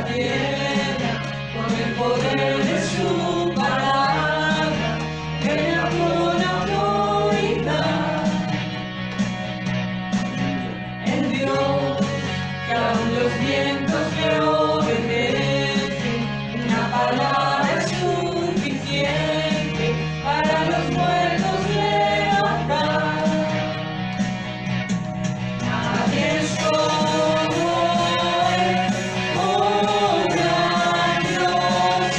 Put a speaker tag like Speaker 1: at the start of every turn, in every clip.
Speaker 1: la tierra con el poder de su palabra, reina con autoridad. El Dios que aún los vientos le obedecen, una palabra es suficiente para los muertos levantar. Nadie es como Él, oh gran Dios,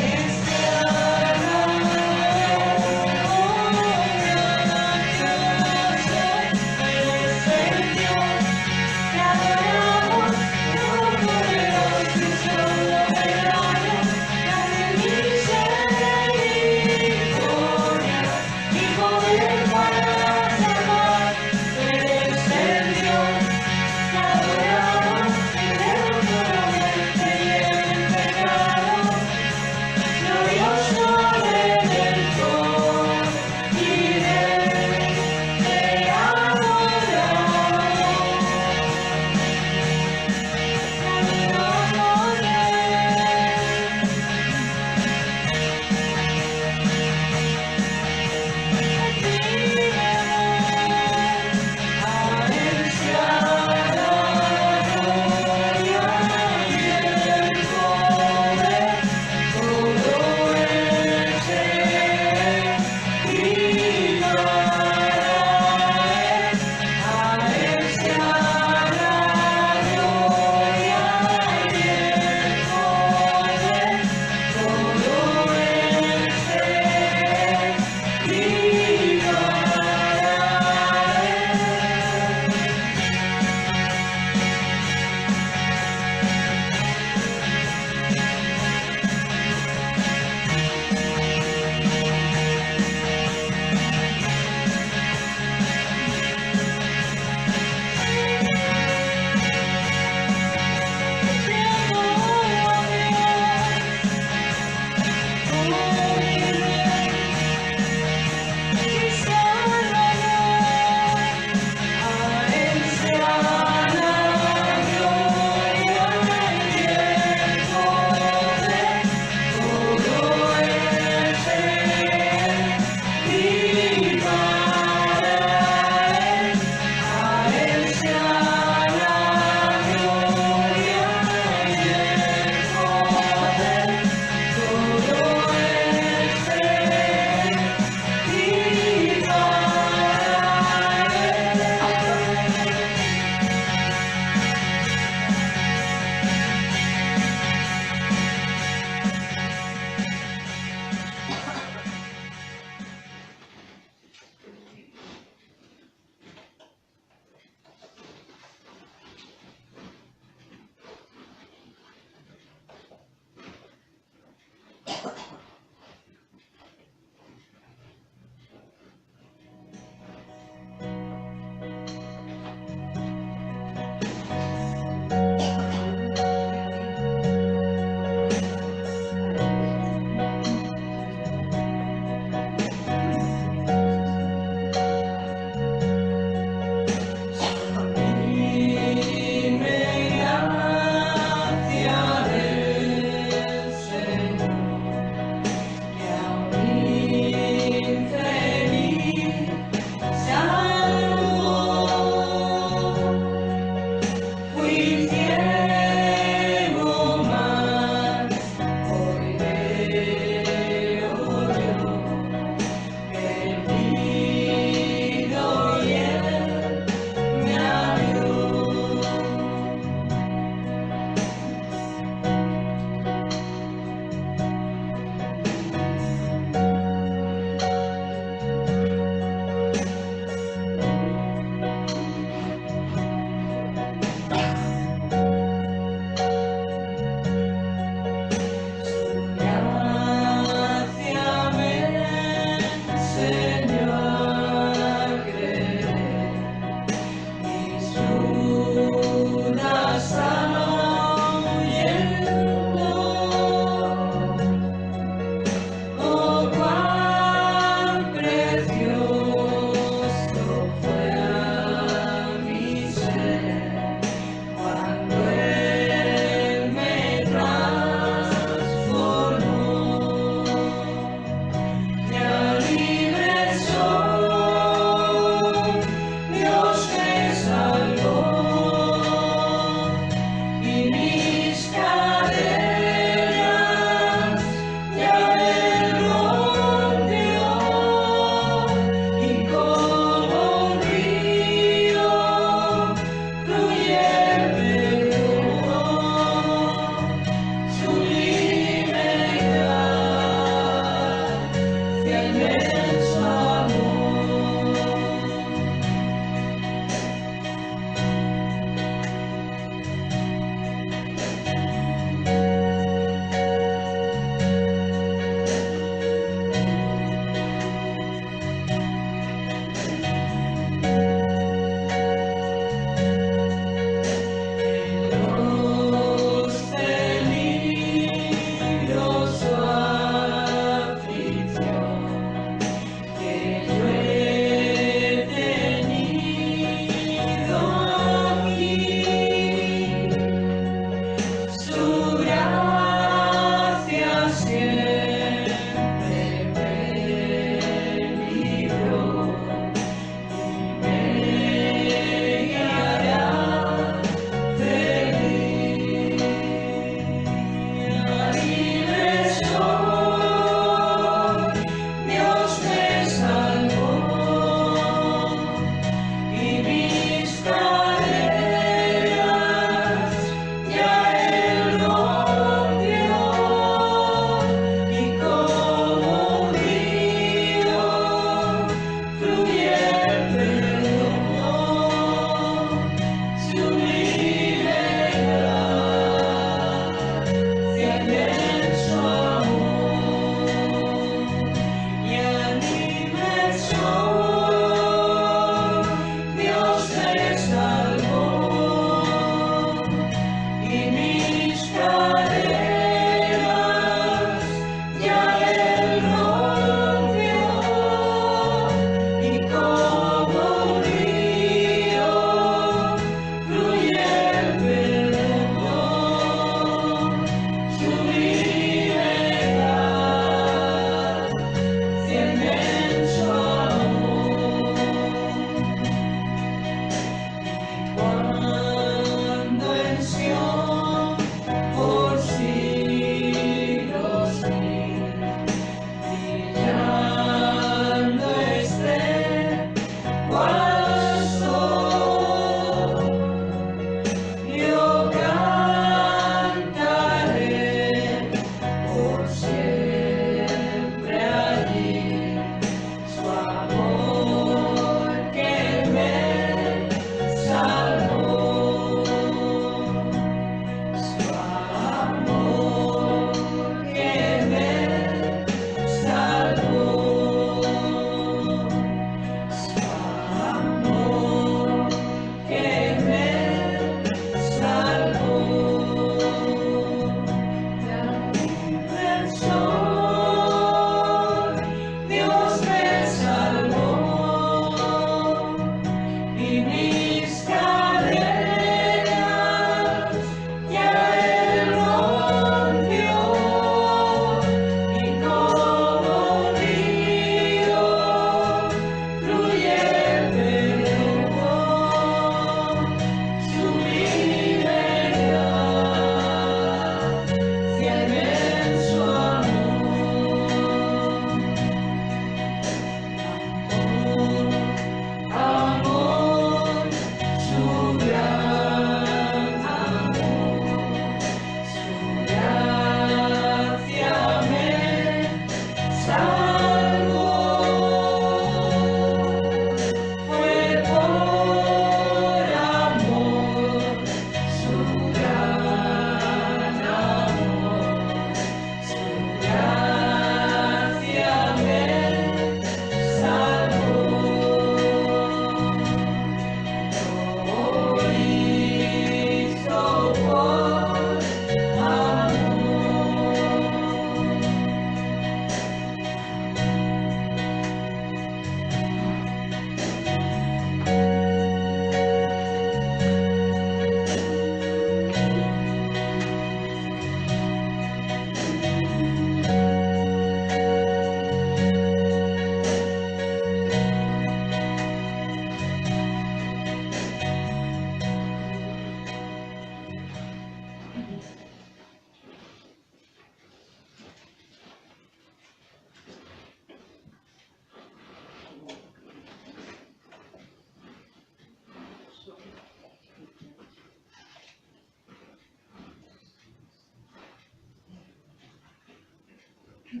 Speaker 1: Sol,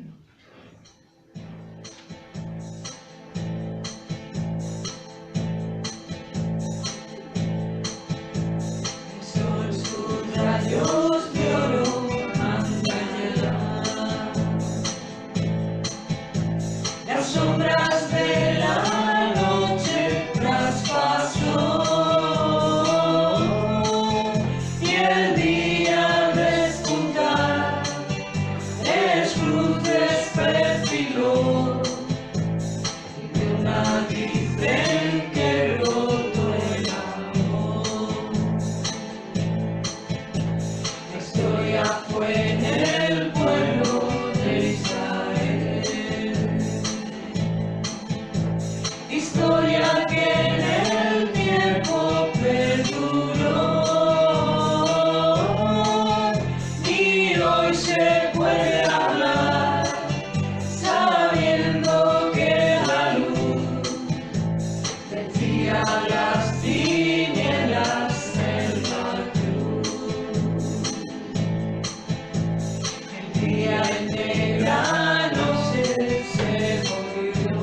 Speaker 1: sus rayos de oro manda llegar. Las sombras de la noche traspasó y el día al despuntar es cruz desperfiló y de una dicen que roto el amor. La historia fue en el pueblo de Israel, historia que en el tiempo perduró y hoy se puede hablar sabiendo que la luz vencía las tinieblas en la cruz. El día en negra noche se volvió.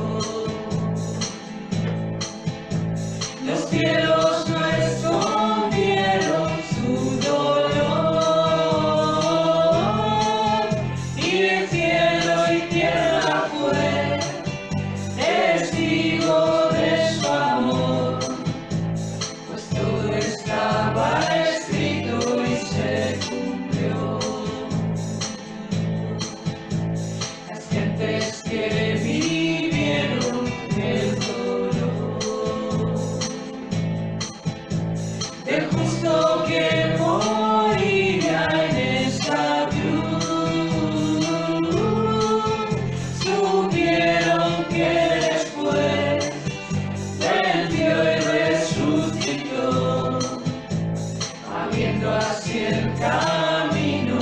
Speaker 1: Los cielos no escondieron su dolor y el cielo y tierra fue testigo de su amor, pues todo estaba escrito y se cumplió. Las gentes que vivieron el dolor del justo que moría en esa cruz, supieron que después venció y resucitó, abriendo así el camino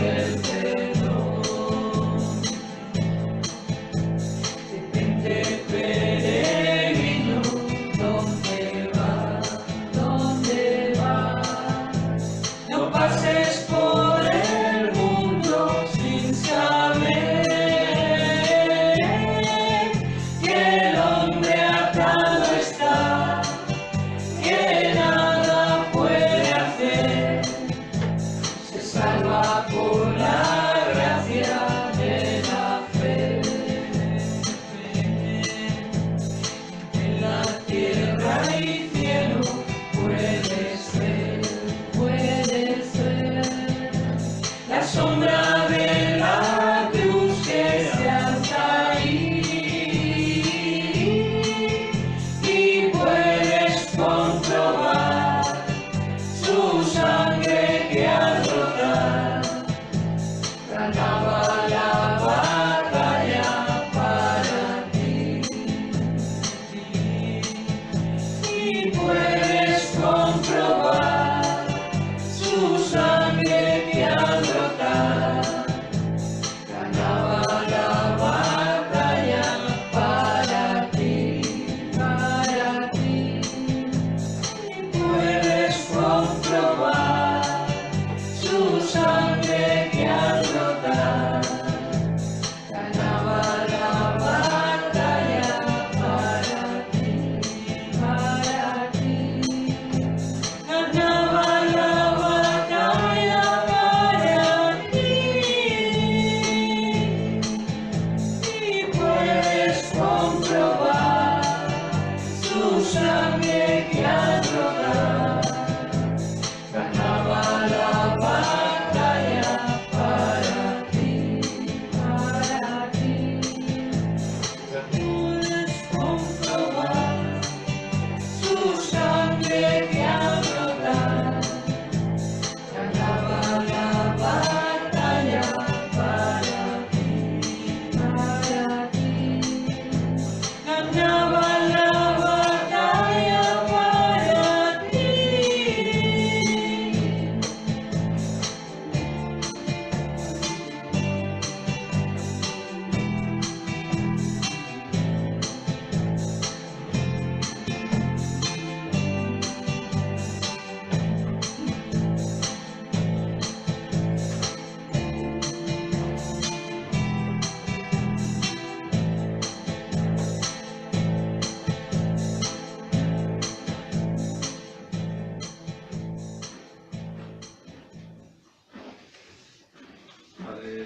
Speaker 1: del perdón. Detente, peregrino, ¿dónde vas? ¿Dónde vas? No pases por el mundo sin saber que el hombre atado está, que nada puede hacer, se salva por la gracia de la fe. En la tierra y cielo puedes ver la sombra de la cruz que se alza ahí y puedes comprobar su sangre que al brotar ganaba la batalla para ti. Y puedes comprobar su sangre que al brotar ganaba la batalla para ti, para ti. Y puedes comprobar su sangre que al brotar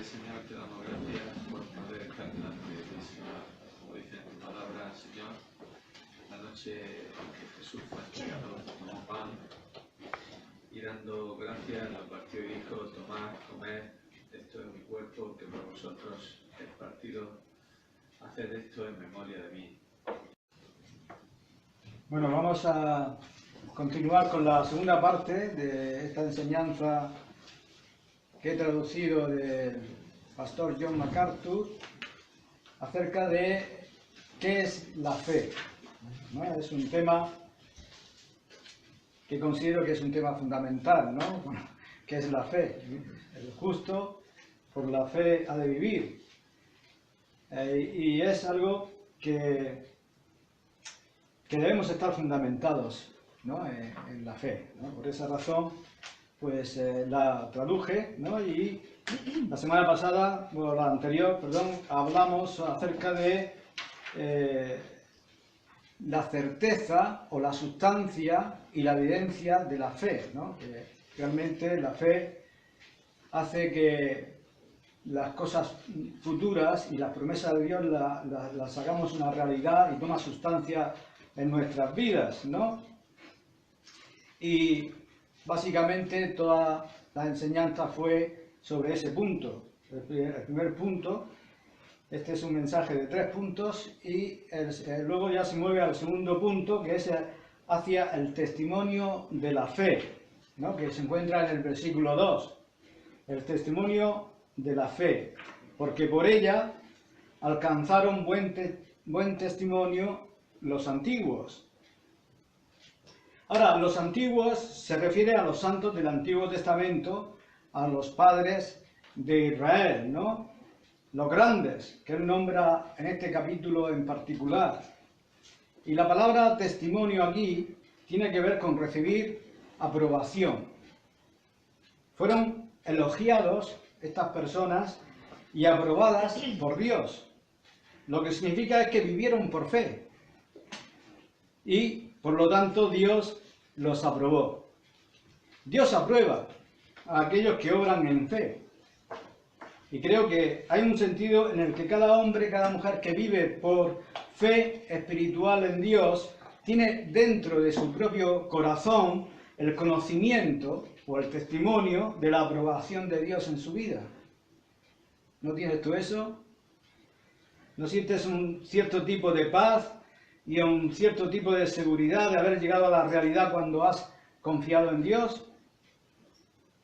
Speaker 2: Señor, te damos gracias por poder estar delante de ti, Señor. Como dice en tu palabra, Señor, la noche en que Jesús fue entregado, tomó pan y dando gracias lo partió y dijo: tomad, comed, esto es mi cuerpo que por vosotros es partido, haced esto en memoria de mí.
Speaker 3: Bueno, vamos a continuar con la segunda parte de esta enseñanza que he traducido del pastor John MacArthur acerca de qué es la fe, ¿no? Es un tema que considero que es un tema fundamental, ¿no? Bueno, ¿qué es la fe? El justo por la fe ha de vivir. Y es algo que debemos estar fundamentados, ¿no? En la fe, ¿no? Por esa razón, pues la traduje, ¿no? Y la semana pasada, o la anterior, perdón, hablamos acerca de la certeza o la sustancia y la evidencia de la fe, ¿no? Que realmente la fe hace que las cosas futuras y las promesas de Dios las hagamos una realidad y toma sustancia en nuestras vidas, ¿no? Y básicamente toda la enseñanza fue sobre ese punto. El primer punto, este es un mensaje de 3 puntos, y luego ya se mueve al segundo punto, que es hacia el testimonio de la fe, ¿no? Que se encuentra en el versículo 2. El testimonio de la fe, porque por ella alcanzaron buen testimonio los antiguos. Ahora, los antiguos se refiere a los santos del Antiguo Testamento, a los padres de Israel, ¿no? Los grandes, que él nombra en este capítulo en particular. Y la palabra testimonio aquí tiene que ver con recibir aprobación. Fueron elogiados estas personas y aprobadas por Dios. Lo que significa es que vivieron por fe. Y, por lo tanto, Dios los aprobó. Dios aprueba a aquellos que obran en fe. Y creo que hay un sentido en el que cada hombre, cada mujer que vive por fe espiritual en Dios, tiene dentro de su propio corazón el conocimiento o el testimonio de la aprobación de Dios en su vida. ¿No tienes tú eso? ¿No sientes un cierto tipo de paz y un cierto tipo de seguridad de haber llegado a la realidad cuando has confiado en Dios?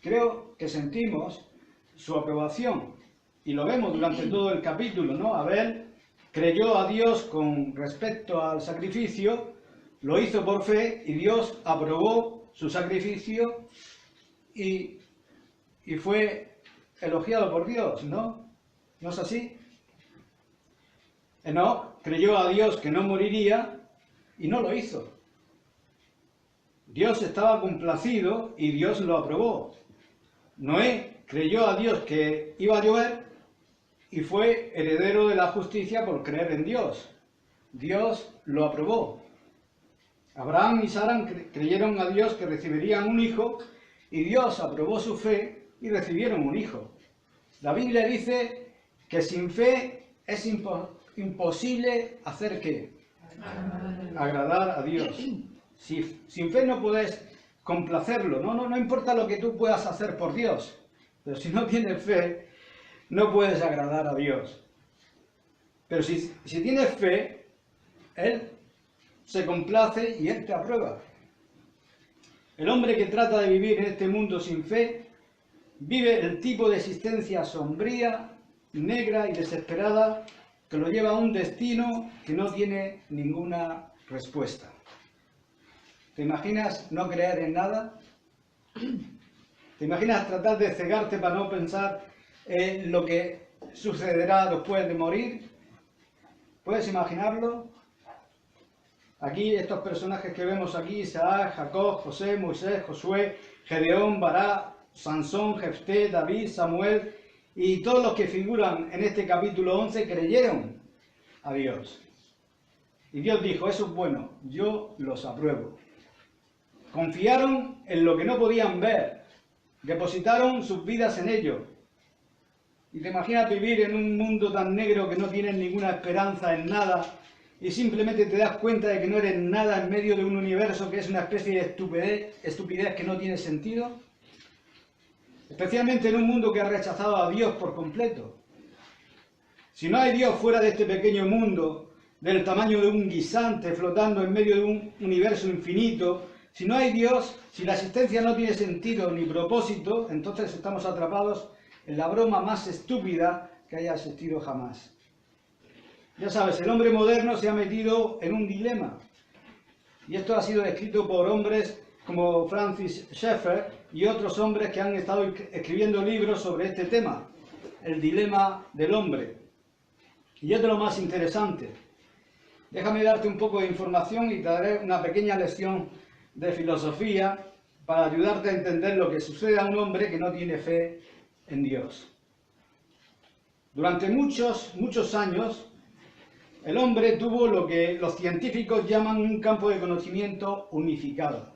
Speaker 3: Creo que sentimos su aprobación y lo vemos durante todo el capítulo, ¿no? Abel creyó a Dios con respecto al sacrificio, lo hizo por fe y Dios aprobó su sacrificio y fue elogiado por Dios, ¿no? ¿No es así? Enoc creyó a Dios que no moriría y no lo hizo. Dios estaba complacido y Dios lo aprobó. Noé creyó a Dios que iba a llover y fue heredero de la justicia por creer en Dios. Dios lo aprobó. Abraham y Sara creyeron a Dios que recibirían un hijo y Dios aprobó su fe y recibieron un hijo. La Biblia dice que sin fe es imposible hacer ¿qué? Agradar a Dios. Sin fe no puedes complacerlo, no importa lo que tú puedas hacer por Dios, pero si no tienes fe, no puedes agradar a Dios. Pero si tienes fe, Él se complace y Él te aprueba. El hombre que trata de vivir en este mundo sin fe, vive el tipo de existencia sombría, negra y desesperada que lo lleva a un destino que no tiene ninguna respuesta. ¿Te imaginas no creer en nada? ¿Te imaginas tratar de cegarte para no pensar en lo que sucederá después de morir? ¿Puedes imaginarlo? Aquí estos personajes que vemos aquí, Isaac, Jacob, José, Moisés, Josué, Gedeón, Barak, Sansón, Jefté, David, Samuel y todos los que figuran en este capítulo 11 creyeron a Dios. Y Dios dijo, eso es bueno, yo los apruebo. Confiaron en lo que no podían ver, depositaron sus vidas en ello. Y te imaginas vivir en un mundo tan negro que no tienes ninguna esperanza en nada y simplemente te das cuenta de que no eres nada en medio de un universo que es una especie de estupidez que no tiene sentido. Especialmente en un mundo que ha rechazado a Dios por completo. Si no hay Dios fuera de este pequeño mundo, del tamaño de un guisante flotando en medio de un universo infinito, si no hay Dios, si la existencia no tiene sentido ni propósito, entonces estamos atrapados en la broma más estúpida que haya existido jamás. Ya sabes, el hombre moderno se ha metido en un dilema. Y esto ha sido descrito por hombres como Francis Schaeffer y otros hombres que han estado escribiendo libros sobre este tema, el dilema del hombre. Y es de lo más interesante. Déjame darte un poco de información y te daré una pequeña lección de filosofía para ayudarte a entender lo que sucede a un hombre que no tiene fe en Dios. Durante muchos años, el hombre tuvo lo que los científicos llaman un campo de conocimiento unificado.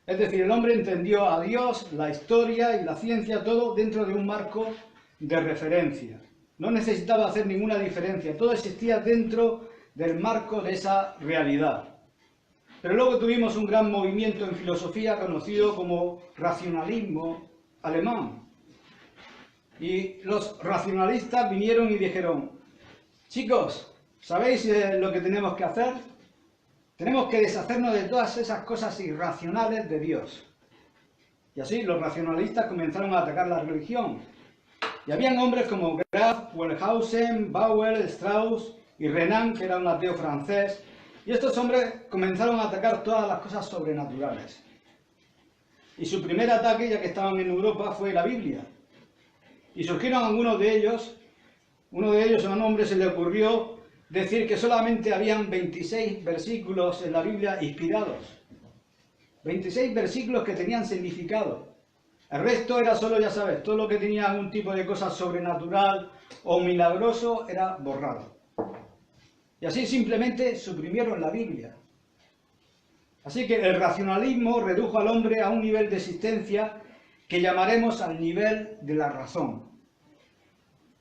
Speaker 3: Es decir, el hombre entendió a Dios, la historia y la ciencia, todo dentro de un marco de referencia. No necesitaba hacer ninguna diferencia, todo existía dentro del marco de esa realidad. Pero luego tuvimos un gran movimiento en filosofía conocido como racionalismo alemán. Y los racionalistas vinieron y dijeron: chicos, ¿sabéis lo que tenemos que hacer? Tenemos que deshacernos de todas esas cosas irracionales de Dios. Y así los racionalistas comenzaron a atacar la religión. Y habían hombres como Graf, Wellhausen, Bauer, Strauss y Renan, que era un ateo francés. Y estos hombres comenzaron a atacar todas las cosas sobrenaturales. Y su primer ataque, ya que estaban en Europa, fue la Biblia. Y surgieron algunos de ellos. Uno de ellos, a un hombre se le ocurrió decir que solamente habían 26 versículos en la Biblia inspirados. 26 versículos que tenían significado. El resto era solo, ya sabes, todo lo que tenía algún tipo de cosa sobrenatural o milagroso era borrado. Y así simplemente suprimieron la Biblia. Así que el racionalismo redujo al hombre a un nivel de existencia que llamaremos al nivel de la razón.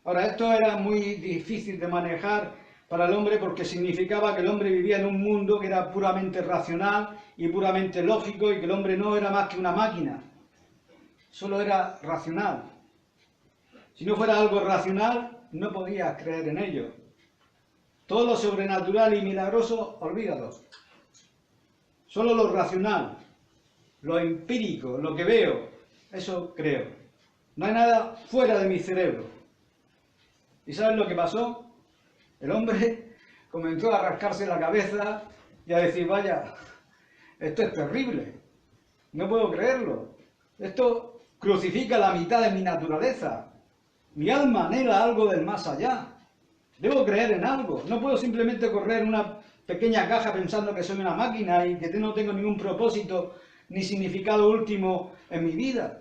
Speaker 3: Ahora, esto era muy difícil de manejar para el hombre porque significaba que el hombre vivía en un mundo que era puramente racional y puramente lógico y que el hombre no era más que una máquina, solo era racional. Si no fuera algo racional, no podías creer en ello. Todo lo sobrenatural y milagroso, olvídalo. Solo lo racional, lo empírico, lo que veo, eso creo. No hay nada fuera de mi cerebro. ¿Y sabes lo que pasó? El hombre comenzó a rascarse la cabeza y a decir: vaya, esto es terrible, no puedo creerlo. Esto crucifica la mitad de mi naturaleza. Mi alma anhela algo del más allá. Debo creer en algo. No puedo simplemente correr en una pequeña caja pensando que soy una máquina y que no tengo ningún propósito ni significado último en mi vida.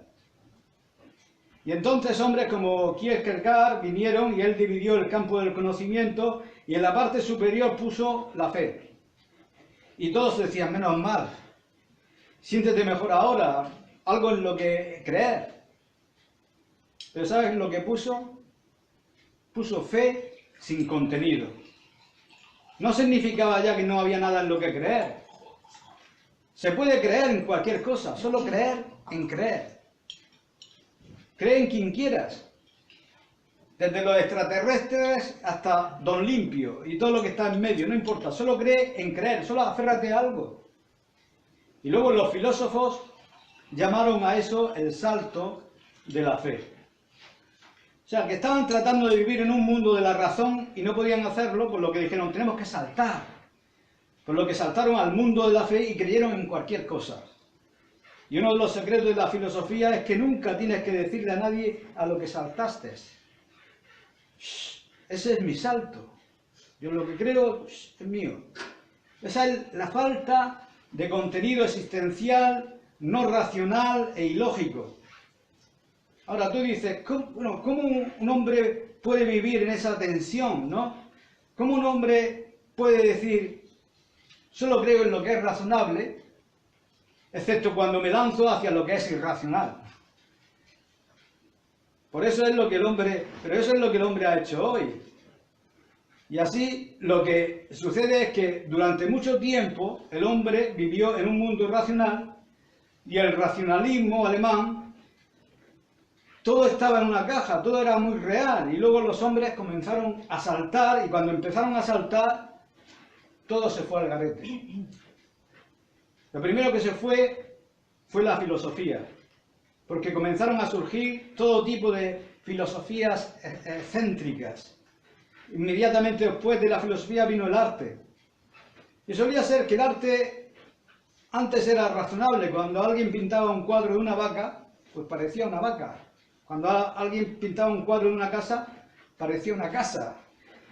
Speaker 3: Y entonces hombres como Kierkegaard vinieron y él dividió el campo del conocimiento y en la parte superior puso la fe. Y todos decían: menos mal, siéntete mejor ahora, algo en lo que creer. Pero ¿sabes lo que puso? Puso fe sin contenido. No significaba ya que no había nada en lo que creer. Se puede creer en cualquier cosa, solo creer en creer. Cree en quien quieras, desde los extraterrestres hasta Don Limpio y todo lo que está en medio, no importa, solo cree en creer, solo aférrate a algo. Y luego los filósofos llamaron a eso el salto de la fe. O sea, que estaban tratando de vivir en un mundo de la razón y no podían hacerlo, por lo que dijeron: tenemos que saltar. Por lo que saltaron al mundo de la fe y creyeron en cualquier cosa. Y uno de los secretos de la filosofía es que nunca tienes que decirle a nadie a lo que saltaste. Ese es mi salto. Yo lo que creo es mío. Esa es la falta de contenido existencial, no racional e ilógico. Ahora tú dices: ¿cómo un hombre puede vivir en esa tensión, no? ¿Cómo un hombre puede decir: solo creo en lo que es razonable, excepto cuando me lanzo hacia lo que es irracional? Pero eso es lo que el hombre ha hecho hoy. Y así lo que sucede es que durante mucho tiempo el hombre vivió en un mundo racional y el racionalismo alemán, todo estaba en una caja, todo era muy real. Y luego los hombres comenzaron a saltar y cuando empezaron a saltar, todo se fue al garete. Lo primero que se fue la filosofía, porque comenzaron a surgir todo tipo de filosofías excéntricas. Inmediatamente después de la filosofía vino el arte. Y solía ser que el arte antes era razonable. Cuando alguien pintaba un cuadro de una vaca, pues parecía una vaca. Cuando alguien pintaba un cuadro de una casa, parecía una casa.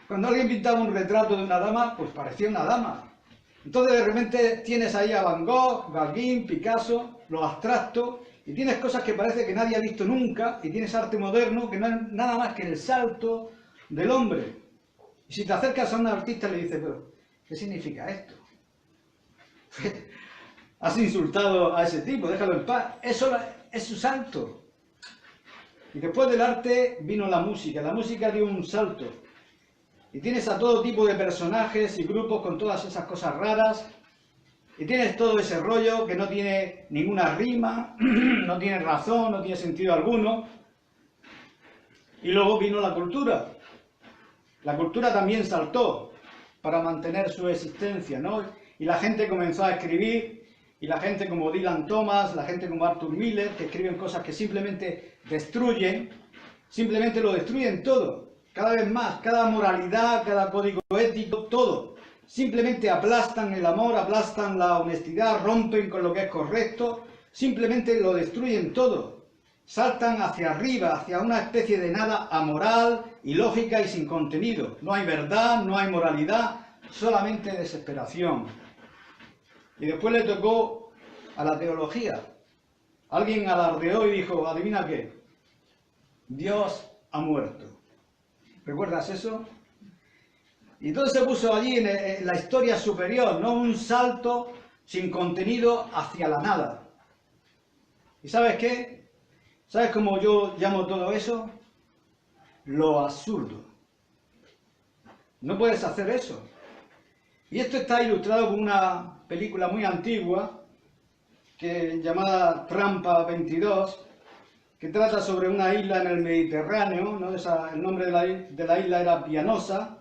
Speaker 3: Cuando alguien pintaba un retrato de una dama, pues parecía una dama. Entonces de repente tienes ahí a Van Gogh, Gauguin, Picasso, lo abstracto, y tienes cosas que parece que nadie ha visto nunca, y tienes arte moderno que no es nada más que el salto del hombre. Y si te acercas a un artista y le dices, pero, ¿qué significa esto? Has insultado a ese tipo, déjalo en paz. Eso es su salto. Y después del arte vino la música dio un salto. Y tienes a todo tipo de personajes y grupos con todas esas cosas raras. Y tienes todo ese rollo que no tiene ninguna rima, no tiene razón, no tiene sentido alguno. Y luego vino la cultura. La cultura también saltó para mantener su existencia, ¿no? Y la gente comenzó a escribir, y la gente como Dylan Thomas, la gente como Arthur Miller, que escriben cosas que simplemente destruyen, simplemente lo destruyen todo, cada vez más, cada moralidad, cada código ético, todo. Simplemente aplastan el amor, aplastan la honestidad, rompen con lo que es correcto, simplemente lo destruyen todo. Saltan hacia arriba, hacia una especie de nada amoral, ilógica y sin contenido. No hay verdad, no hay moralidad, solamente desesperación. Y después le tocó a la teología. Alguien alardeó y dijo, ¿adivina qué? Dios ha muerto. ¿Recuerdas eso? Y entonces se puso allí en la historia superior, ¿no? Un salto sin contenido hacia la nada. ¿Y sabes qué? ¿Sabes cómo yo llamo todo eso? Lo absurdo. No puedes hacer eso. Y esto está ilustrado con una película muy antigua, llamada Trampa 22, que trata sobre una isla en el Mediterráneo, ¿no? El nombre de la isla era Pianosa,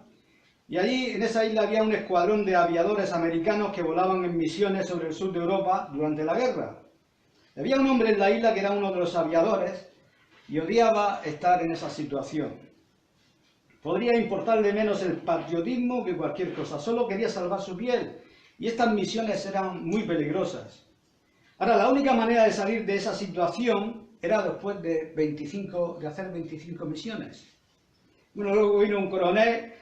Speaker 3: y allí en esa isla había un escuadrón de aviadores americanos que volaban en misiones sobre el sur de Europa durante la guerra. Había un hombre en la isla que era uno de los aviadores y odiaba estar en esa situación. Podría importarle menos el patriotismo que cualquier cosa, solo quería salvar su piel. Y estas misiones eran muy peligrosas. Ahora, la única manera de salir de esa situación era después de hacer 25 misiones. Bueno, luego vino un coronel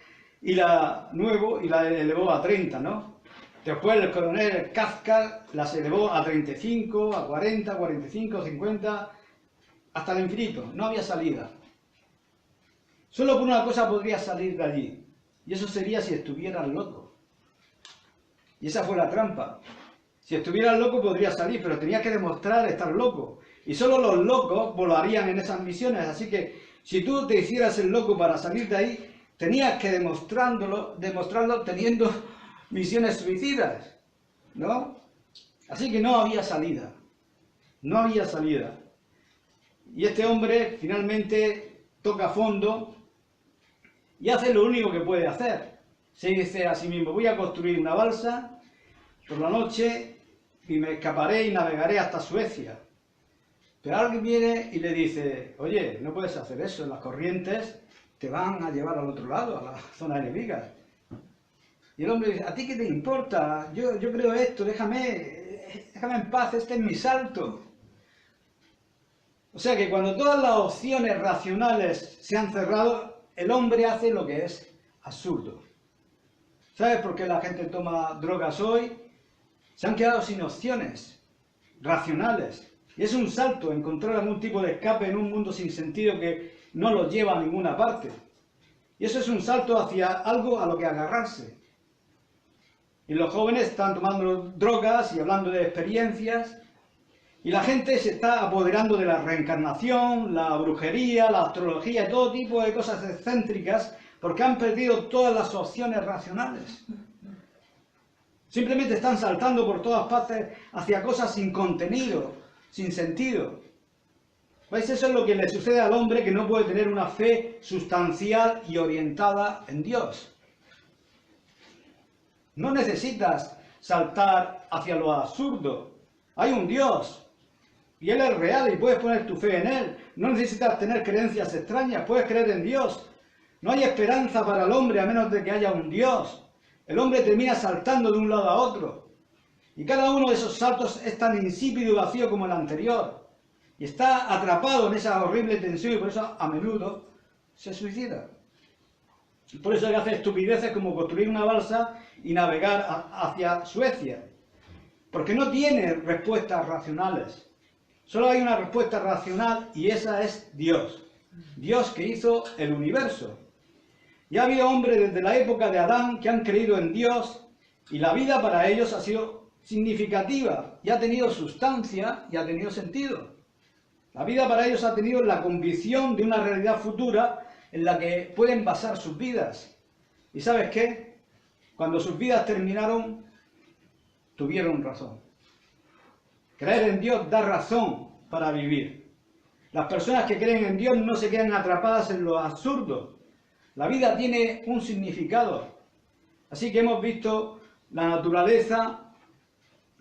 Speaker 3: y la elevó a 30, ¿no? Después el coronel Kafka las elevó a 35, a 40, 45, 50, hasta el infinito. No había salida. Solo por una cosa podría salir de allí, y eso sería si estuvieras loco. Y esa fue la trampa. Si estuvieras loco podría salir, pero tenías que demostrar estar loco. Y solo los locos volarían en esas misiones, así que si tú te hicieras el loco para salir de ahí, tenías que demostrarlo teniendo misiones suicidas, ¿no? Así que no había salida. No había salida. Y este hombre finalmente toca fondo y hace lo único que puede hacer. Se dice a sí mismo, voy a construir una balsa por la noche y me escaparé y navegaré hasta Suecia. Pero alguien viene y le dice, oye, no puedes hacer eso, las corrientes te van a llevar al otro lado, a la zona enemiga. Y el hombre dice, ¿a ti qué te importa? Yo creo esto, déjame en paz, este es mi salto. O sea que cuando todas las opciones racionales se han cerrado, el hombre hace lo que es absurdo. ¿Sabes por qué la gente toma drogas hoy? Se han quedado sin opciones racionales. Y es un salto encontrar algún tipo de escape en un mundo sin sentido que no los lleva a ninguna parte. Y eso es un salto hacia algo a lo que agarrarse. Y los jóvenes están tomando drogas y hablando de experiencias. Y la gente se está apoderando de la reencarnación, la brujería, la astrología y todo tipo de cosas excéntricas porque han perdido todas las opciones racionales. Simplemente están saltando por todas partes hacia cosas sin contenido, sin sentido. ¿Veis? Eso es lo que le sucede al hombre que no puede tener una fe sustancial y orientada en Dios. No necesitas saltar hacia lo absurdo. Hay un Dios. Y Él es real y puedes poner tu fe en Él. No necesitas tener creencias extrañas, puedes creer en Dios. No hay esperanza para el hombre a menos de que haya un Dios. El hombre termina saltando de un lado a otro. Y cada uno de esos saltos es tan insípido y vacío como el anterior. Y está atrapado en esa horrible tensión y por eso a menudo se suicida. Y por eso él hace estupideces como construir una balsa y navegar hacia Suecia. Porque no tiene respuestas racionales. Solo hay una respuesta racional y esa es Dios. Dios que hizo el universo. Y ha habido hombres desde la época de Adán que han creído en Dios y la vida para ellos ha sido significativa y ha tenido sustancia y ha tenido sentido. La vida para ellos ha tenido la convicción de una realidad futura en la que pueden basar sus vidas. ¿Y sabes qué? Cuando sus vidas terminaron, tuvieron razón. Creer en Dios da razón para vivir. Las personas que creen en Dios no se quedan atrapadas en lo absurdo. La vida tiene un significado. Así que hemos visto la naturaleza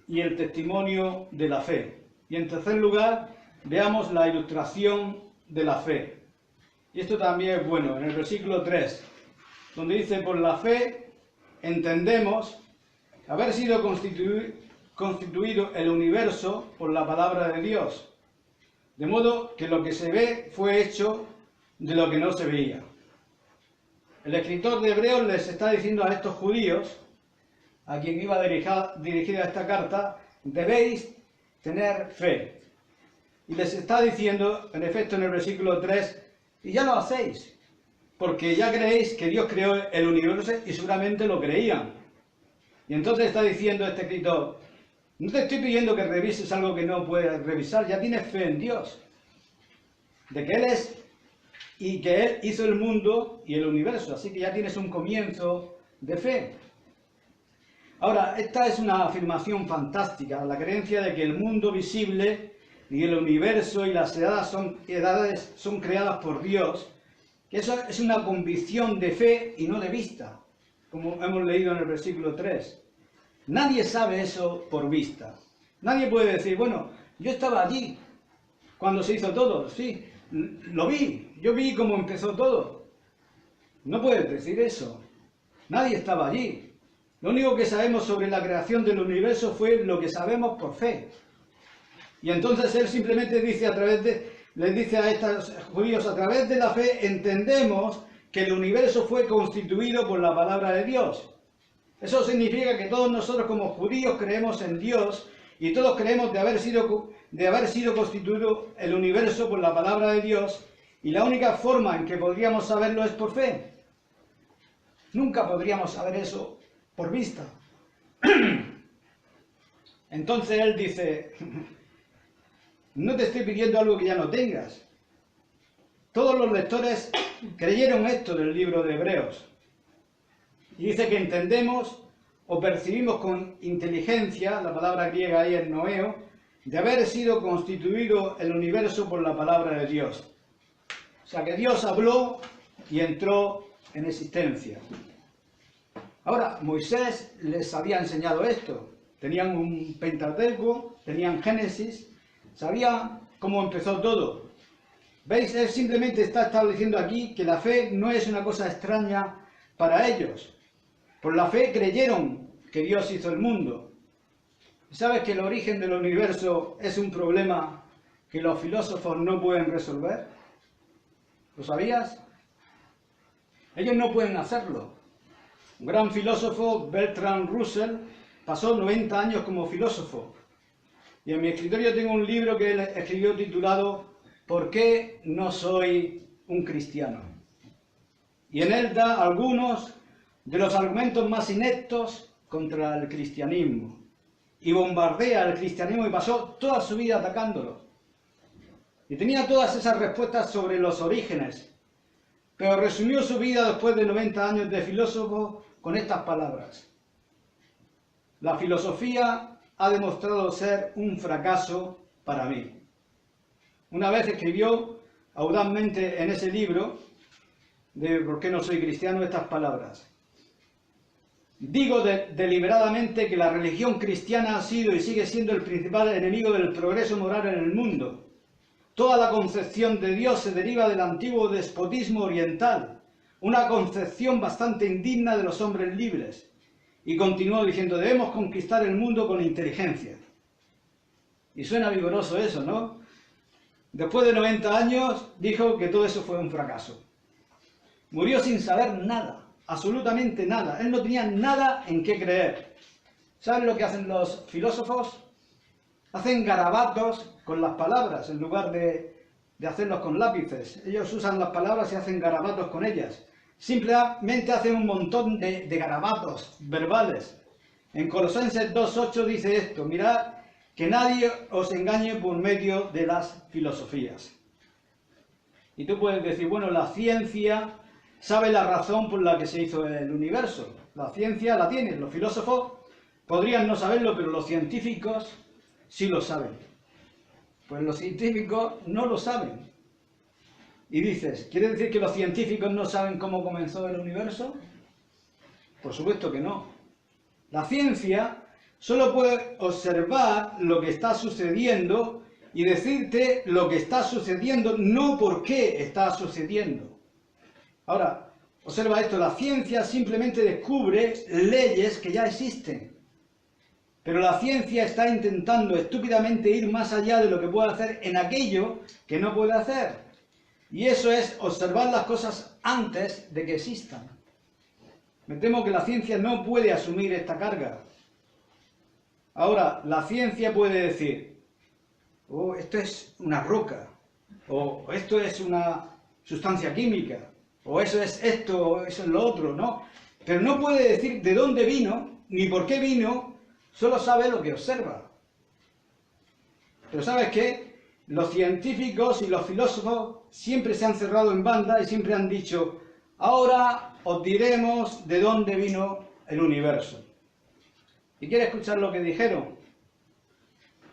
Speaker 3: y el testimonio de la fe. Y en tercer lugar, veamos la ilustración de la fe. Y esto también es bueno, en el versículo 3, donde dice, por la fe entendemos haber sido constituido el universo por la palabra de Dios, de modo que lo que se ve fue hecho de lo que no se veía. El escritor de Hebreos les está diciendo a estos judíos, a quien iba dirigida esta carta, debéis tener fe. Y les está diciendo, en efecto, en el versículo 3, y ya lo hacéis, porque ya creéis que Dios creó el universo y seguramente lo creían. Y entonces está diciendo este escritor, no te estoy pidiendo que revises algo que no puedes revisar, ya tienes fe en Dios, de que Él es y que Él hizo el mundo y el universo, así que ya tienes un comienzo de fe. Ahora, esta es una afirmación fantástica, la creencia de que el mundo visible y el universo y las edades son creadas por Dios, que eso es una convicción de fe y no de vista, como hemos leído en el versículo 3. Nadie sabe eso por vista. Nadie puede decir, bueno, yo estaba allí cuando se hizo todo, sí, lo vi, yo vi cómo empezó todo. No puedes decir eso. Nadie estaba allí. Lo único que sabemos sobre la creación del universo fue lo que sabemos por fe. Y entonces él simplemente dice les dice a estos judíos, a través de la fe entendemos que el universo fue constituido por la palabra de Dios. Eso significa que todos nosotros como judíos creemos en Dios y todos creemos de haber sido constituido el universo por la palabra de Dios, y la única forma en que podríamos saberlo es por fe. Nunca podríamos saber eso por vista. Entonces él dice, no te estoy pidiendo algo que ya no tengas. Todos los lectores creyeron esto del libro de Hebreos. Y dice que entendemos o percibimos con inteligencia, la palabra griega ahí es noeo, de haber sido constituido el universo por la palabra de Dios. O sea que Dios habló y entró en existencia. Ahora, Moisés les había enseñado esto. Tenían un Pentateuco, tenían Génesis, sabían cómo empezó todo. ¿Veis? Él simplemente está estableciendo aquí que la fe no es una cosa extraña para ellos. Por la fe creyeron que Dios hizo el mundo. ¿Sabes que el origen del universo es un problema que los filósofos no pueden resolver? ¿Lo sabías? Ellos no pueden hacerlo. Un gran filósofo, Bertrand Russell, pasó 90 años como filósofo. Y en mi escritorio tengo un libro que él escribió titulado ¿Por qué no soy un cristiano? Y en él da algunos de los argumentos más ineptos contra el cristianismo. y bombardea el cristianismo y pasó toda su vida atacándolo. Y tenía todas esas respuestas sobre los orígenes, pero resumió su vida después de 90 años de filósofo con estas palabras: la filosofía ha demostrado ser un fracaso para mí. Una vez escribió audazmente en ese libro de ¿Por qué no soy cristiano? Estas palabras: digo deliberadamente que la religión cristiana ha sido y sigue siendo el principal enemigo del progreso moral en el mundo. Toda la concepción de Dios se deriva del antiguo despotismo oriental, una concepción bastante indigna de los hombres libres. Y continuó diciendo: debemos conquistar el mundo con inteligencia. Y suena vigoroso eso, ¿no? Después de 90 años dijo que todo eso fue un fracaso. Murió sin saber nada, absolutamente nada. Él no tenía nada en qué creer. ¿Saben lo que hacen los filósofos? Hacen garabatos con las palabras en lugar de hacerlos con lápices. Ellos usan las palabras y hacen garabatos con ellas. Simplemente hacen un montón de garabatos verbales. En Colosenses 2:8 dice esto: mirad que nadie os engañe por medio de las filosofías. Y tú puedes decir, bueno, la ciencia sabe la razón por la que se hizo el universo. La ciencia la tiene. Los filósofos podrían no saberlo, pero los científicos sí lo saben. Pues los científicos no lo saben. Y dices, ¿quiere decir que los científicos no saben cómo comenzó el universo? Por supuesto que no. La ciencia solo puede observar lo que está sucediendo y decirte lo que está sucediendo, no por qué está sucediendo. Ahora, observa esto: la ciencia simplemente descubre leyes que ya existen. Pero la ciencia está intentando estúpidamente ir más allá de lo que puede hacer en aquello que no puede hacer. Y eso es observar las cosas antes de que existan. Me temo que la ciencia no puede asumir esta carga. Ahora, la ciencia puede decir: oh, esto es una roca, o esto es una sustancia química, o eso es esto, o eso es lo otro, ¿no? Pero no puede decir de dónde vino, ni por qué vino. Solo sabe lo que observa. Pero ¿sabes qué? Los científicos y los filósofos siempre se han cerrado en banda y siempre han dicho: ahora os diremos de dónde vino el universo. ¿Y quiere escuchar lo que dijeron?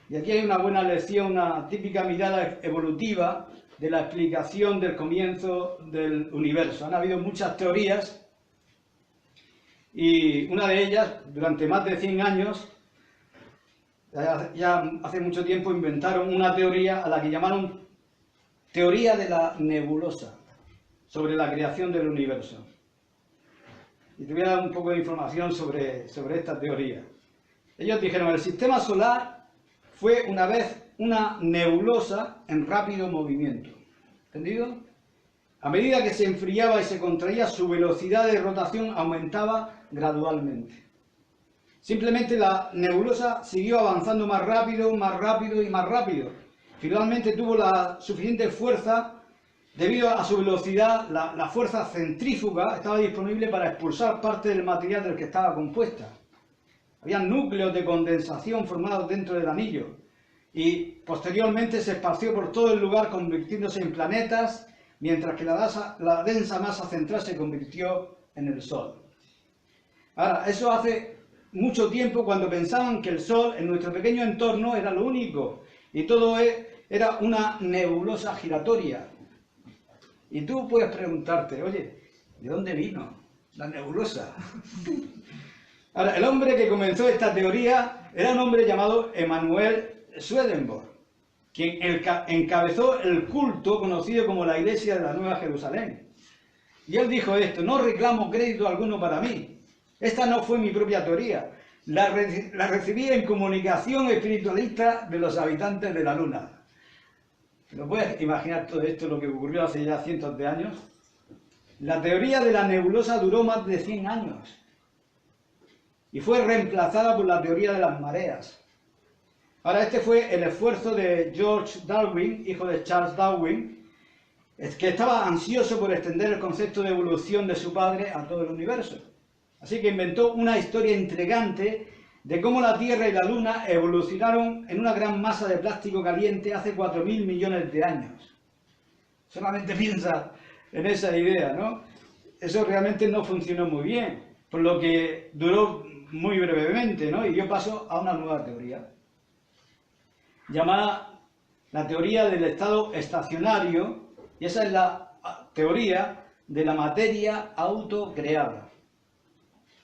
Speaker 3: Y aquí hay una buena lección, una típica mirada evolutiva de la explicación del comienzo del universo. Han habido muchas teorías. Y una de ellas, durante más de 100 años, ya hace mucho tiempo, inventaron una teoría a la que llamaron teoría de la nebulosa, sobre la creación del universo. Y te voy a dar un poco de información sobre esta teoría. Ellos dijeron: el sistema solar fue una vez una nebulosa en rápido movimiento. ¿Entendido? A medida que se enfriaba y se contraía, su velocidad de rotación aumentaba gradualmente. Simplemente la nebulosa siguió avanzando más rápido y más rápido. Finalmente tuvo la suficiente fuerza, debido a su velocidad, la fuerza centrífuga estaba disponible para expulsar parte del material del que estaba compuesta. Había núcleos de condensación formados dentro del anillo y posteriormente se esparció por todo el lugar, convirtiéndose en planetas, mientras que la densa masa central se convirtió en el Sol. Ahora, eso hace mucho tiempo, cuando pensaban que el Sol en nuestro pequeño entorno era lo único y todo era una nebulosa giratoria. Y tú puedes preguntarte: oye, ¿de dónde vino la nebulosa? Ahora, el hombre que comenzó esta teoría era un hombre llamado Emanuel Swedenborg, quien encabezó el culto conocido como la Iglesia de la Nueva Jerusalén. Y él dijo esto: no reclamo crédito alguno para mí. Esta no fue mi propia teoría. La recibí en comunicación espiritualista de los habitantes de la Luna. ¿No puedes imaginar todo esto, lo que ocurrió hace ya cientos de años? La teoría de la nebulosa duró más de 100 años y fue reemplazada por la teoría de las mareas. Ahora, este fue el esfuerzo de George Darwin, hijo de Charles Darwin, que estaba ansioso por extender el concepto de evolución de su padre a todo el universo. Así que inventó una historia intrigante de cómo la Tierra y la Luna evolucionaron en una gran masa de plástico caliente hace 4.000 millones de años. Solamente piensa en esa idea, ¿no? Eso realmente no funcionó muy bien, por lo que duró muy brevemente, ¿no? Y yo paso a una nueva teoría, llamada la teoría del estado estacionario, y esa es la teoría de la materia autocreada.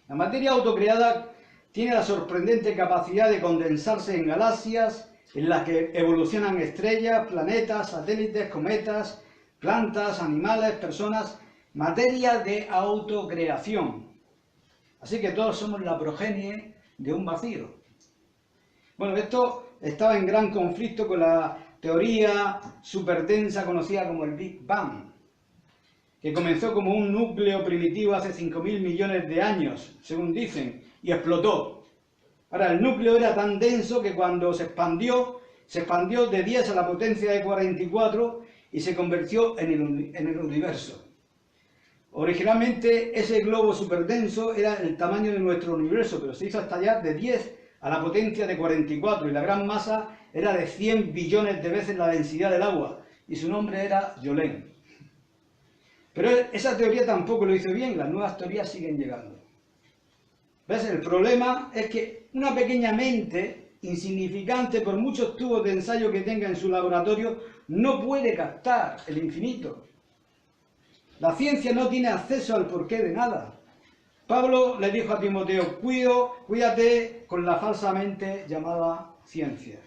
Speaker 3: La materia autocreada tiene la sorprendente capacidad de condensarse en galaxias en las que evolucionan estrellas, planetas, satélites, cometas, plantas, animales, personas, materia de autocreación. Así que todos somos la progenie de un vacío. Bueno, esto estaba en gran conflicto con la teoría superdensa conocida como el Big Bang, que comenzó como un núcleo primitivo hace 5.000 millones de años, según dicen, y explotó. Ahora, el núcleo era tan denso que cuando se expandió de 10 a la potencia de 44 y se convirtió en el universo. Originalmente ese globo superdenso era el tamaño de nuestro universo, pero se hizo estallar de 10 a la potencia de 44 y la gran masa era de 100 billones de veces la densidad del agua y su nombre era Yolén. Pero esa teoría tampoco lo hizo bien, las nuevas teorías siguen llegando. ¿Ves? El problema es que una pequeña mente, insignificante por muchos tubos de ensayo que tenga en su laboratorio, no puede captar el infinito. La ciencia no tiene acceso al porqué de nada. Pablo le dijo a Timoteo, cuídate con la falsa mente llamada ciencia.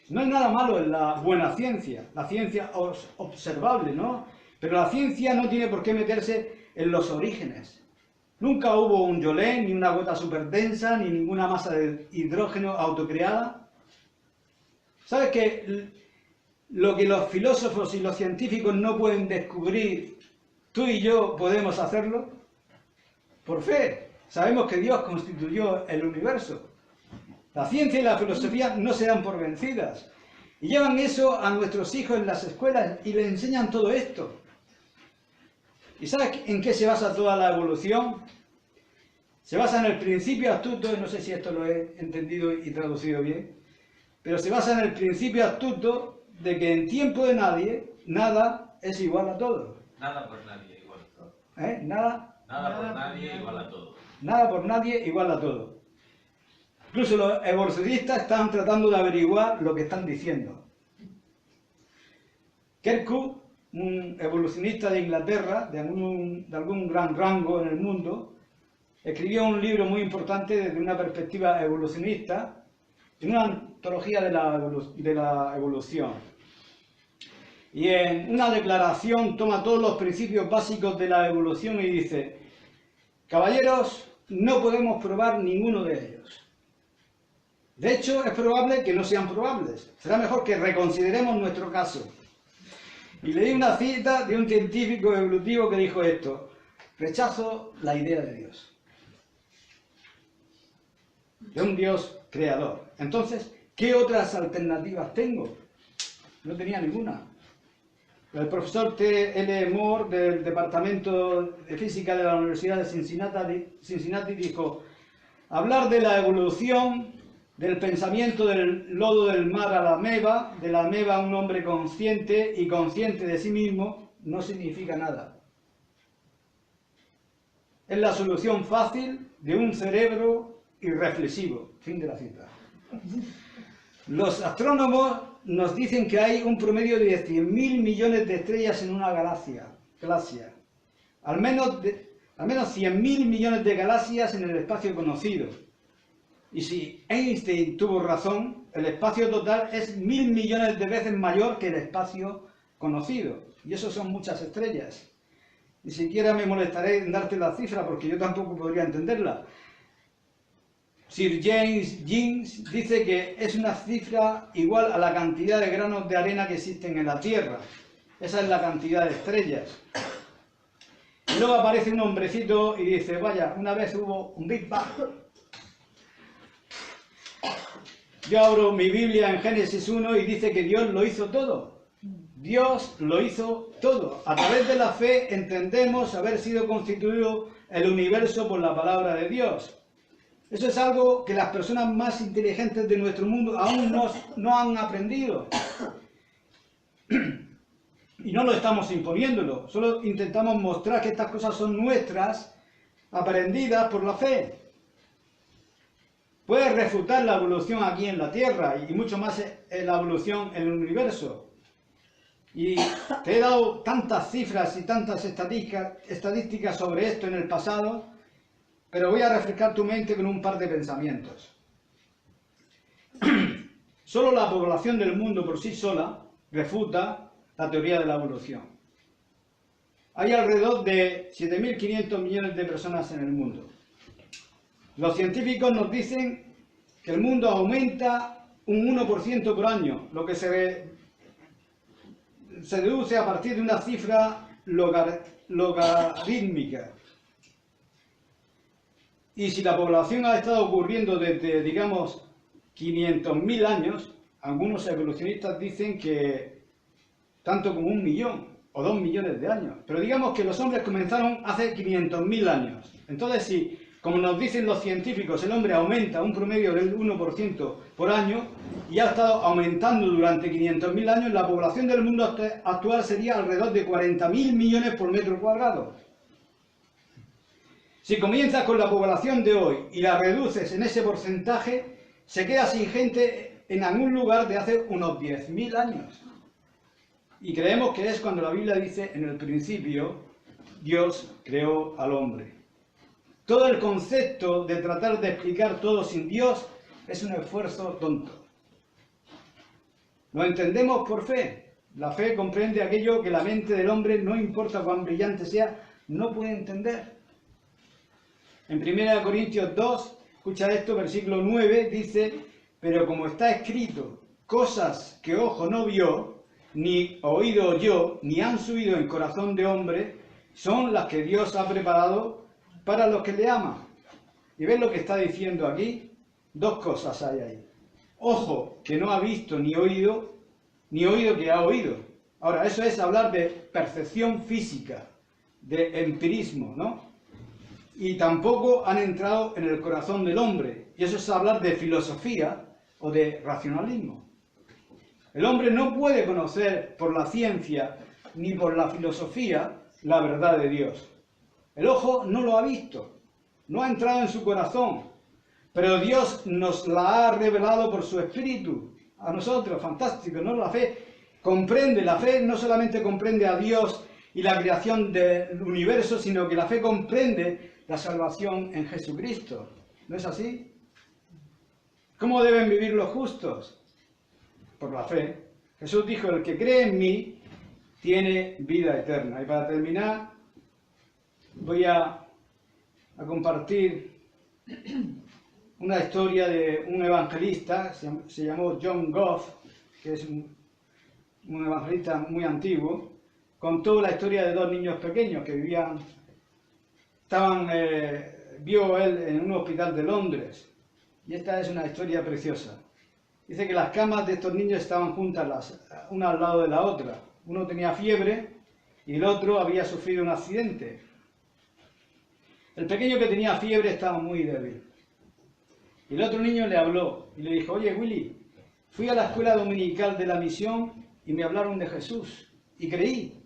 Speaker 3: No hay nada malo en la buena ciencia, la ciencia observable, ¿no? Pero la ciencia no tiene por qué meterse en los orígenes. Nunca hubo un Yolén, ni una gota superdensa, ni ninguna masa de hidrógeno autocreada. ¿Sabes que lo que los filósofos y los científicos no pueden descubrir, tú y yo podemos hacerlo? Por fe, sabemos que Dios constituyó el universo. La ciencia y la filosofía no se dan por vencidas. Y llevan eso a nuestros hijos en las escuelas y les enseñan todo esto. ¿Y sabes en qué se basa toda la evolución? Se basa en el principio astuto, no sé si esto lo he entendido y traducido bien, pero se basa en el principio astuto de que en tiempo de nadie, nada es igual a todo.
Speaker 4: Nada por nadie igual a todo.
Speaker 3: Nada
Speaker 4: por nadie igual a todo.
Speaker 3: Nada por nadie igual a todo. Incluso los evolucionistas están tratando de averiguar lo que están diciendo. Kirkwood, un evolucionista de Inglaterra, de algún gran rango en el mundo, escribió un libro muy importante desde una perspectiva evolucionista, en una antología de la evolución. Y en una declaración toma todos los principios básicos de la evolución y dice, caballeros, no podemos probar ninguno de ellos. De hecho, es probable que no sean probables. Será mejor que reconsideremos nuestro caso. Y leí una cita de un científico evolutivo que dijo esto, rechazo la idea de Dios. De un Dios creador. Entonces, ¿qué otras alternativas tengo? No tenía ninguna. El profesor T.L. Moore del Departamento de Física de la Universidad de Cincinnati dijo, hablar de la evolución, del pensamiento del lodo del mar a la ameba, de la ameba a un hombre consciente y consciente de sí mismo, no significa nada. Es la solución fácil de un cerebro irreflexivo. Fin de la cita. Los astrónomos nos dicen que hay un promedio de 100.000 millones de estrellas en una galaxia. Al menos 100.000 millones de galaxias en el espacio conocido. Y si Einstein tuvo razón, el espacio total es 1.000 millones de veces mayor que el espacio conocido. Y eso son muchas estrellas. Ni siquiera me molestaré en darte la cifra porque yo tampoco podría entenderla. Sir James Jeans dice que es una cifra igual a la cantidad de granos de arena que existen en la Tierra. Esa es la cantidad de estrellas. Y luego aparece un hombrecito y dice, vaya, una vez hubo un Big Bang. Yo abro mi Biblia en Génesis 1 y dice que Dios lo hizo todo. Dios lo hizo todo. A través de la fe entendemos haber sido constituido el universo por la palabra de Dios. Eso es algo que las personas más inteligentes de nuestro mundo aún no han aprendido. Y no lo estamos imponiéndolo, solo intentamos mostrar que estas cosas son nuestras, aprendidas por la fe. Puedes refutar la evolución aquí en la Tierra y mucho más la evolución en el universo. Y te he dado tantas cifras y tantas estadísticas sobre esto en el pasado, pero voy a refrescar tu mente con un par de pensamientos. Solo la población del mundo por sí sola refuta la teoría de la evolución. Hay alrededor de 7.500 millones de personas en el mundo. Los científicos nos dicen que el mundo aumenta un 1% por año, lo que se deduce a partir de una cifra logarítmica. Y si la población ha estado ocurriendo desde, digamos, 500.000 años, algunos evolucionistas dicen que tanto como 1 millón o 2 millones de años. Pero digamos que los hombres comenzaron hace 500.000 años. Entonces, si, como nos dicen los científicos, el hombre aumenta un promedio del 1% por año y ha estado aumentando durante 500.000 años, la población del mundo actual sería alrededor de 40.000 millones por metro cuadrado. Si comienzas con la población de hoy y la reduces en ese porcentaje, se queda sin gente en algún lugar de hace unos 10.000 años. Y creemos que es cuando la Biblia dice, en el principio, Dios creó al hombre. Todo el concepto de tratar de explicar todo sin Dios es un esfuerzo tonto. Lo entendemos por fe. La fe comprende aquello que la mente del hombre, no importa cuán brillante sea, no puede entender. En 1 Corintios 2, escucha esto, versículo 9, dice, pero como está escrito, cosas que ojo no vio, ni oído oyó, ni han subido en corazón de hombre, son las que Dios ha preparado para los que le aman. ¿Y ves lo que está diciendo aquí? Dos cosas hay ahí. Ojo que no ha visto ni oído que ha oído. Ahora, eso es hablar de percepción física, de empirismo, ¿no? Y tampoco han entrado en el corazón del hombre. Y eso es hablar de filosofía o de racionalismo. El hombre no puede conocer por la ciencia ni por la filosofía la verdad de Dios. El ojo no lo ha visto, no ha entrado en su corazón, pero Dios nos la ha revelado por su Espíritu. A nosotros, fantástico, ¿no? La fe comprende, la fe no solamente comprende a Dios y la creación del universo, sino que la fe comprende la salvación en Jesucristo. ¿No es así? ¿Cómo deben vivir los justos? Por la fe. Jesús dijo, el que cree en mí tiene vida eterna. Y para terminar, voy a compartir una historia de un evangelista, se llamó John Goff, que es un evangelista muy antiguo. Contó la historia de dos niños pequeños que vivían, vio él en un hospital de Londres. Y esta es una historia preciosa. Dice que las camas de estos niños estaban juntas, una al lado de la otra. Uno tenía fiebre y el otro había sufrido un accidente. El pequeño que tenía fiebre estaba muy débil. Y el otro niño le habló y le dijo, oye Willy, fui a la escuela dominical de la misión y me hablaron de Jesús y creí.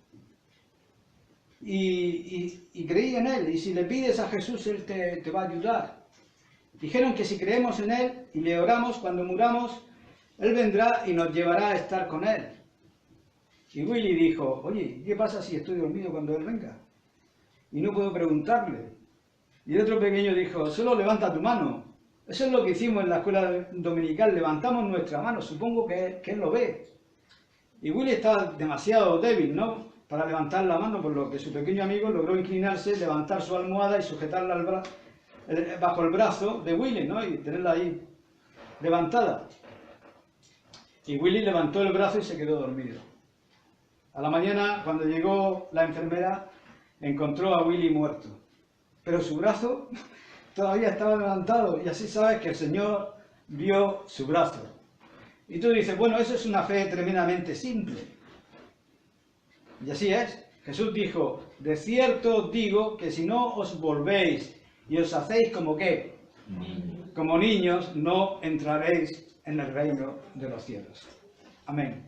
Speaker 3: Y creí en él, y si le pides a Jesús, él te va a ayudar. Dijeron que si creemos en él y le oramos cuando muramos, él vendrá y nos llevará a estar con él. Y Willy dijo, oye, ¿qué pasa si estoy dormido cuando él venga? Y no puedo preguntarle. Y el otro pequeño dijo, solo levanta tu mano. Eso es lo que hicimos en la escuela dominical, levantamos nuestra mano, supongo que él lo ve. Y Willy estaba demasiado débil, ¿no?, para levantar la mano, por lo que su pequeño amigo logró inclinarse, levantar su almohada y sujetarla bajo el brazo de Willy, ¿no?, y tenerla ahí levantada. Y Willy levantó el brazo y se quedó dormido. A la mañana, cuando llegó la enfermera, encontró a Willy muerto. Pero su brazo todavía estaba levantado, y así sabes que el Señor vio su brazo. Y tú dices, bueno, eso es una fe tremendamente simple. Y así es. Jesús dijo, de cierto os digo que si no os volvéis y os hacéis como ¿qué?
Speaker 4: Niños.
Speaker 3: como niños, no entraréis en el reino de los cielos. Amén.